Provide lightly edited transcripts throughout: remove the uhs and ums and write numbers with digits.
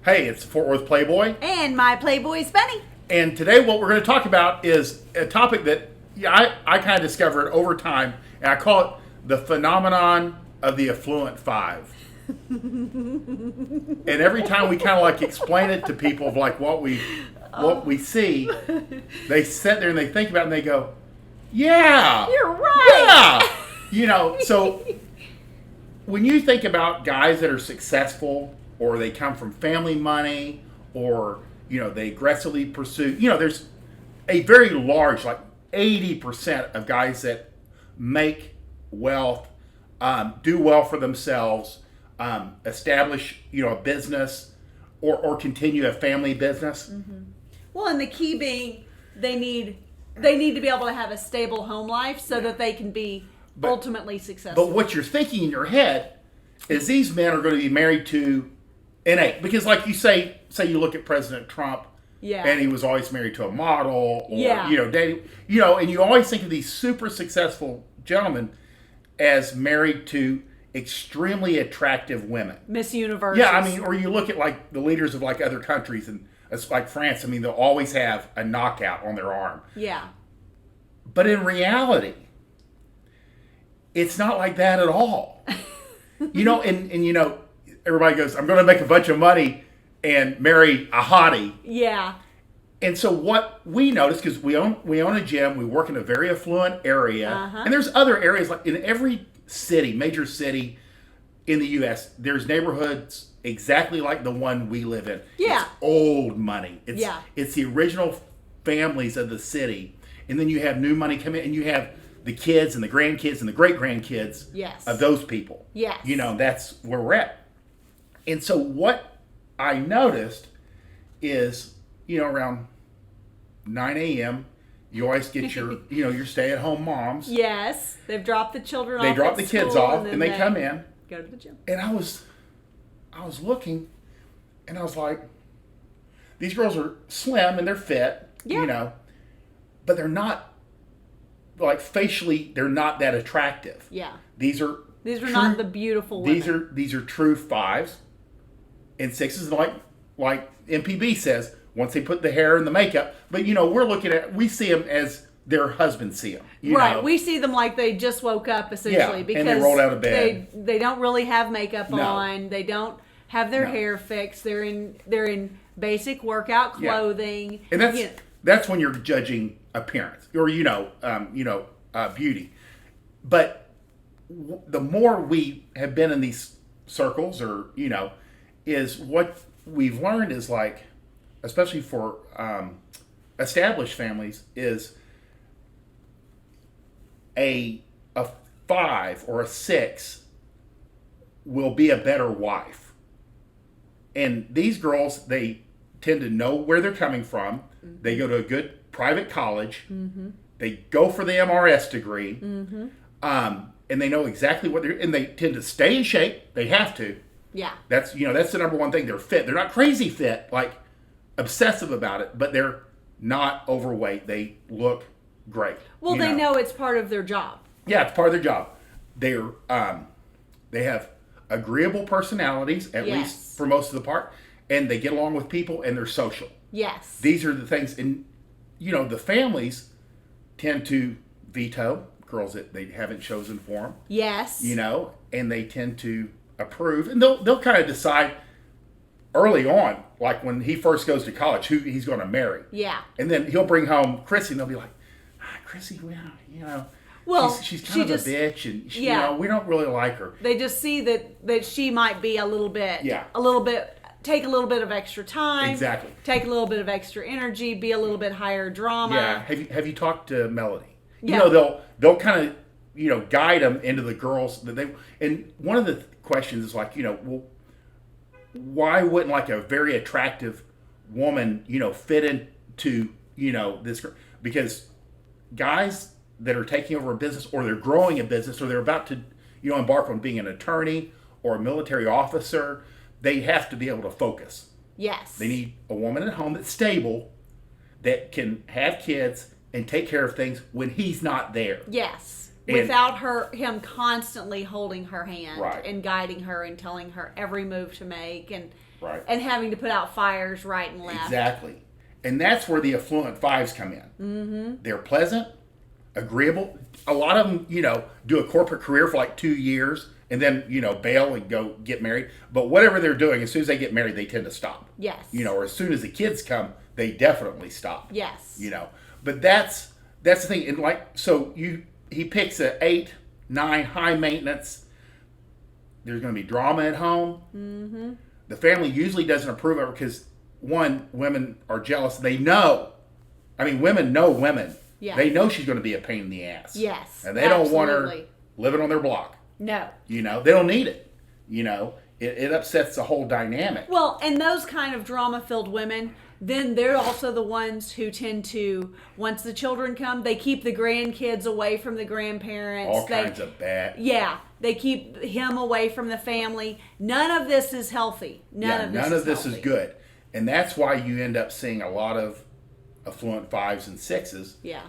Hey, it's the Fort Worth Playboy. And my Playboys Bunny. And today what we're going to talk about is a topic that I kind of discovered over time, and I call it the phenomenon of the Affluent Five. And every time we kind of like explain it to people of like what we see, they sit there and they think about it and they go, yeah. You're right. Yeah. So when you think about guys that are successful, or they come from family money, or they aggressively pursue, there's a very large, like 80% of guys that make wealth, do well for themselves, establish a business, or continue a family business. Mm-hmm. Well, and the key being they need to be able to have a stable home life so that they can be ultimately successful. But what you're thinking in your head is these men are going to be married to because like you say you look at President Trump, and he was always married to a model, or dating, and you always think of these super successful gentlemen as married to extremely attractive women. Miss Universe. Yeah, I mean, or you look at like the leaders of like other countries, and it's like France. I mean, they'll always have a knockout on their arm. Yeah. But in reality, it's not like that at all. And everybody goes, I'm going to make a bunch of money and marry a hottie. Yeah. And so what we notice, because we own a gym, we work in a very affluent area, and there's other areas, like in every city, major city in the U.S., there's neighborhoods exactly like the one we live in. Yeah. It's old money. It's the original families of the city. And then you have new money come in, and you have the kids and the grandkids and the great-grandkids of those people. Yes. That's where we're at. And so what I noticed is, around 9 a.m., you always get your, your stay-at-home moms. Yes. They've dropped the children off. They drop the kids off, and they come in. Go to the gym. And I was looking, and I was like, these girls are slim, and they're fit, but they're not, like, facially, they're not that attractive. Yeah. These are not the beautiful women. These are true fives and sixes, like MPB says, once they put the hair and the makeup. But we see them as their husbands see them. Right. We see them like they just woke up, essentially, because and they rolled out of bed. They don't really have makeup on. They don't have their hair fixed. They're in basic workout clothing. And that's when you're judging appearance or beauty. But the more we have been in these circles, or is what we've learned is, like, especially for established families, is a 5 or a 6 will be a better wife. And these girls, they tend to know where they're coming from. Mm-hmm. They go to a good private college. Mm-hmm. They go for the MRS degree. Mm-hmm. And they know exactly what and they tend to stay in shape. They have to. Yeah. That's the number one thing. They're fit. They're not crazy fit, like obsessive about it, but they're not overweight. They look great. Well, they know it's part of their job. Yeah, it's part of their job. They have agreeable personalities, at least for most of the part, and they get along with people, and they're social. Yes. These are the things, and the families tend to veto girls that they haven't chosen for them. Yes. And they tend to approve, and they'll kind of decide early on, like when he first goes to college, who he's going to marry. Yeah. And then he'll bring home Chrissy, and they'll be like, Chrissy, well, she's kind of a bitch, and we don't really like her. They just see that she might be take a little bit of extra time. Exactly. Take a little bit of extra energy, be a little bit higher drama. Yeah. Have you talked to Melody? Yeah. They'll kind of guide them into the girls that they. And one of the questions is like, well, why wouldn't like a very attractive woman, fit into this? Because guys that are taking over a business, or they're growing a business, or they're about to embark on being an attorney or a military officer, they have to be able to focus. Yes. They need a woman at home that's stable, that can have kids and take care of things when he's not there. Yes. Without him constantly holding her hand right. and guiding her and telling her every move to make. And Right. and having to put out fires right and left. Exactly. And that's where the affluent fives come in. Mm-hmm. They're pleasant, agreeable. A lot of them, do a corporate career for like 2 years and then, bail and go get married. But whatever they're doing, as soon as they get married, they tend to stop. Yes. Or as soon as the kids come, they definitely stop. Yes. But that's the thing. And so he picks a 8, 9 high maintenance. There's going to be drama at home. Mm-hmm. The family usually doesn't approve of it because, one, women are jealous. They know. I mean, women know women. Yeah. They know she's going to be a pain in the ass. Yes. And they don't want her living on their block. No. They don't need it. It upsets the whole dynamic. Well, and those kind of drama-filled women, then they're also the ones who tend to, once the children come, they keep the grandkids away from the grandparents. All kinds of bad. Yeah. They keep him away from the family. None of this is healthy. None of this is good. And that's why you end up seeing a lot of affluent 5s and 6s. Yeah.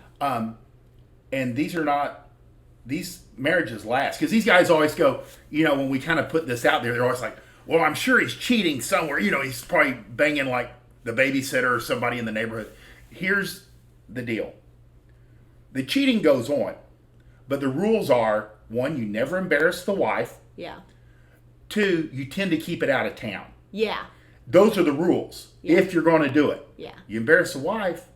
And these marriages last. Because these guys always go, when we kind of put this out there, they're always like, well, I'm sure he's cheating somewhere. He's probably banging like the babysitter or somebody in the neighborhood. Here's the deal. The cheating goes on. But the rules are, 1, you never embarrass the wife. Yeah. 2, you tend to keep it out of town. Yeah. Those are the rules if you're going to do it. Yeah. You embarrass the wife,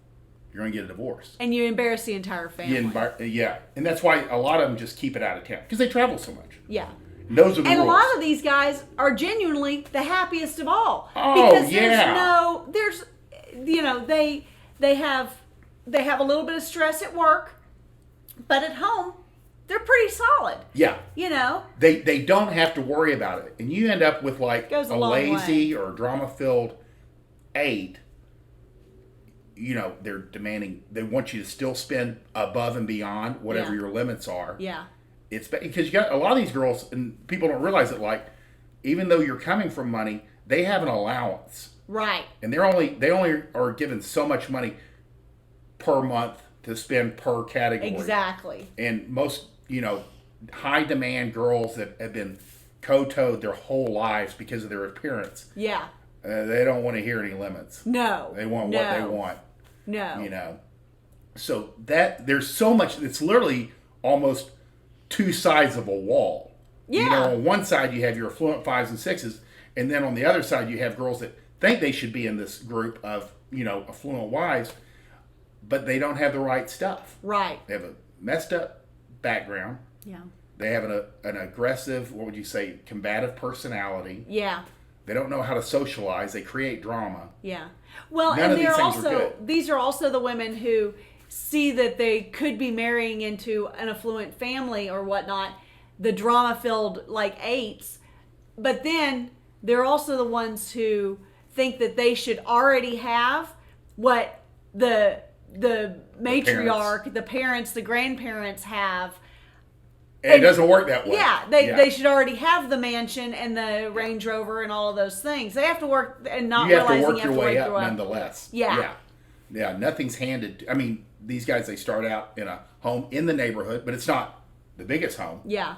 you're going to get a divorce. And you embarrass the entire family. Yeah. And that's why a lot of them just keep it out of town because they travel so much. Yeah. And those are the rules. And a lot of these guys are genuinely the happiest of all. Oh, because yeah. they have a little bit of stress at work, but at home, they're pretty solid. Yeah. They don't have to worry about it. And you end up with like Goes a long lazy way. or drama-filled 8. They're demanding, they want you to still spend above and beyond whatever your limits are. Yeah. It's because you got a lot of these girls, and people don't realize it, like, even though you're coming from money, they have an allowance. Right. And they only are given so much money per month to spend per category. Exactly. And most, high demand girls that have been kowtowed their whole lives because of their appearance. Yeah. They don't want to hear any limits. No. They want what they want. No. So there's so much, it's literally almost 2 sides of a wall. Yeah. On one side you have your affluent 5s and 6s, and then on the other side you have girls that think they should be in this group of, affluent wives, but they don't have the right stuff. Right. They have a messed up background. Yeah. They have an aggressive, what would you say, combative personality. Yeah. They don't know how to socialize. They create drama. Yeah. Well, None of and these things are good. these are also the women who see that they could be marrying into an affluent family or whatnot, the drama-filled like 8s, but then they're also the ones who think that they should already have what the matriarch, the parents, the grandparents have. And it doesn't work that way. Yeah, they should already have the mansion and the Range Rover and all of those things. They have to work and not realizing you have to work your way up up nonetheless. Yeah. Nothing's handed. I mean, these guys, they start out in a home in the neighborhood, but it's not the biggest home. Yeah.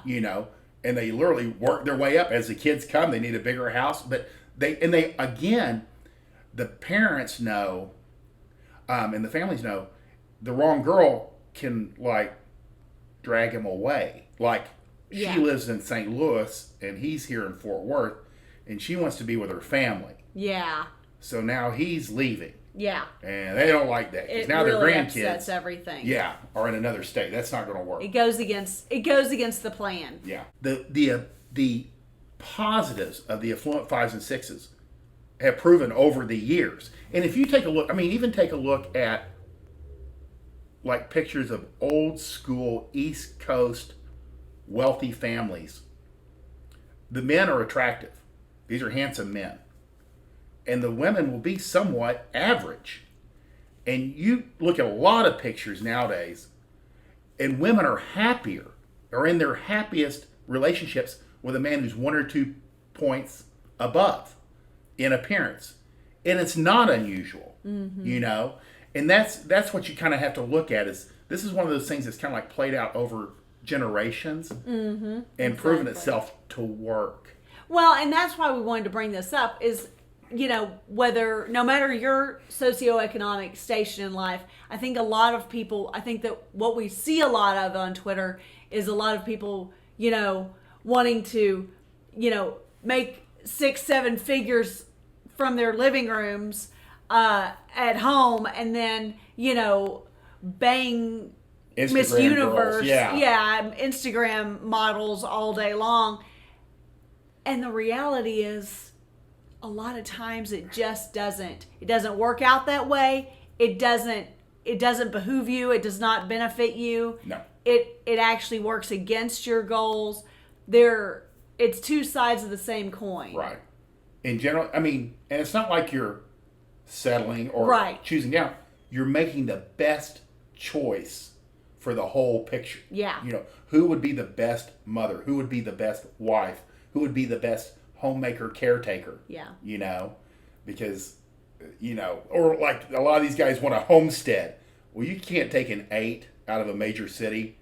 And they literally work their way up as the kids come. They need a bigger house, but they again, the parents know, and the families know, the wrong girl can like drag him away. Like she lives in St. Louis and he's here in Fort Worth, and she wants to be with her family. Yeah. So now he's leaving. Yeah. And they don't like that because now really their grandkids upsets everything. Yeah, are in another state. That's not going to work. It goes against the plan. Yeah. The positives of the affluent 5s and 6s have proven over the years. And if you take a look, even take a look at like pictures of old school East Coast wealthy families. The men are attractive. These are handsome men. And the women will be somewhat average. And you look at a lot of pictures nowadays, and women are happier, or in their happiest relationships with a man who's 1 or 2 points above in appearance. And it's not unusual, And that's what you kind of have to look at. Is this is one of those things that's kind of like played out over generations and proven itself to work. Well, and that's why we wanted to bring this up is whether, no matter your socioeconomic station in life, I think a lot of people, I think that what we see a lot of on Twitter is a lot of people, wanting to, make 6-7 figures from their living rooms at home, and then, bang Instagram Miss Universe, girls, yeah. Instagram models all day long. And the reality is, a lot of times it just doesn't work out that way. It doesn't behoove you. It does not benefit you. No. It actually works against your goals. It's two sides of the same coin. Right. In general, and it's not like you're settling or right. choosing down. You're making the best choice for the whole picture. Yeah. Who would be the best mother? Who would be the best wife? Who would be the best homemaker, caretaker? Yeah. Because, or like a lot of these guys want a homestead. Well, you can't take an 8 out of a major city.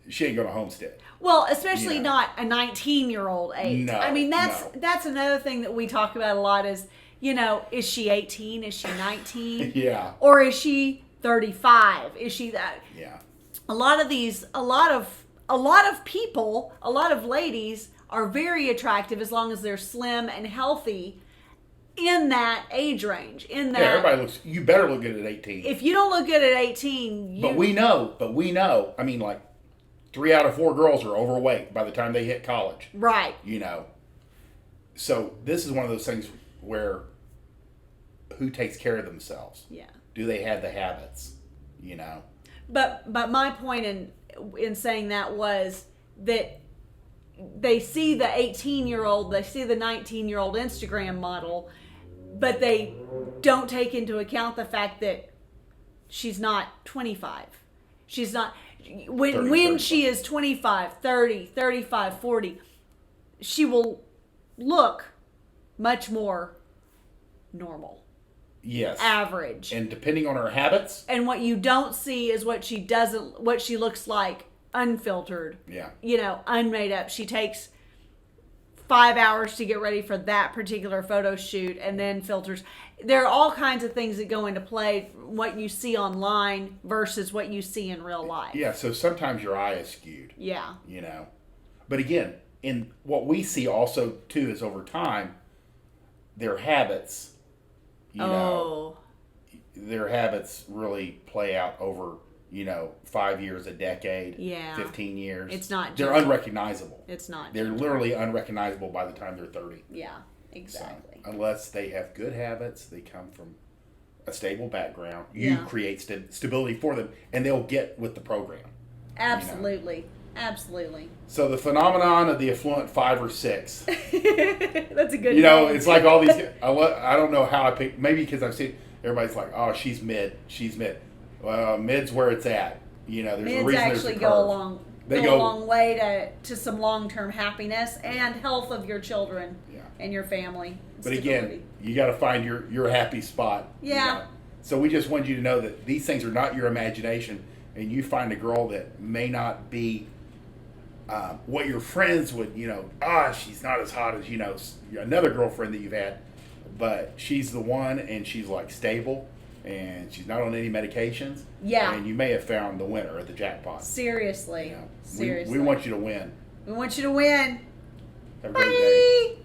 She ain't going to homestead. Well, especially not a 19-year-old 8. No, that's another thing that we talk about a lot is, is she 18? Is she 19? Yeah. Or is she 35? Is she that? Yeah. A lot of people, a lot of ladies are very attractive as long as they're slim and healthy in that age range. You better look good at 18. If you don't look good at 18, But we know. Like 3 out of 4 girls are overweight by the time they hit college. Right. So this is one of those things where who takes care of themselves? Yeah. Do they have the habits? But my point in saying that was that they see the 18-year-old, they see the 19-year-old Instagram model, but they don't take into account the fact that she's not 25. She's not when she is 25, 30, 35, 40, she will look much more normal. Yes. Average. And depending on her habits. And what you don't see is what she looks like unfiltered. Yeah. Unmade up. She takes 5 hours to get ready for that particular photo shoot and then filters. There are all kinds of things that go into play, what you see online versus what you see in real life. Yeah, so sometimes your eye is skewed. Yeah. But again, in what we see also too is over time, their habits, their habits really play out over 5 years, a decade, 15 years. It's not. They're unrecognizable. It's not. They're literally unrecognizable by the time they're 30. Yeah, exactly. So, unless they have good habits, they come from a stable background. You create stability for them, and they'll get with the program. Absolutely. Absolutely. So the phenomenon of the affluent 5 or 6. That's a good name. It's like all these. I don't know how I pick. Maybe because I've seen everybody's like, oh, she's mid. She's mid. Well, mid's where it's at. There's mids a reason actually there's a go curve. a long way to some long-term happiness and health of your children and your family. But again, you got to find your happy spot. Yeah. So we just want you to know that these things are not your imagination, and you find a girl that may not be what your friends would, she's not as hot as, another girlfriend that you've had, but she's the one, and she's like stable, and she's not on any medications. Yeah. And you may have found the winner at the jackpot. Seriously. Seriously. We want you to win. We want you to win. Have a great day.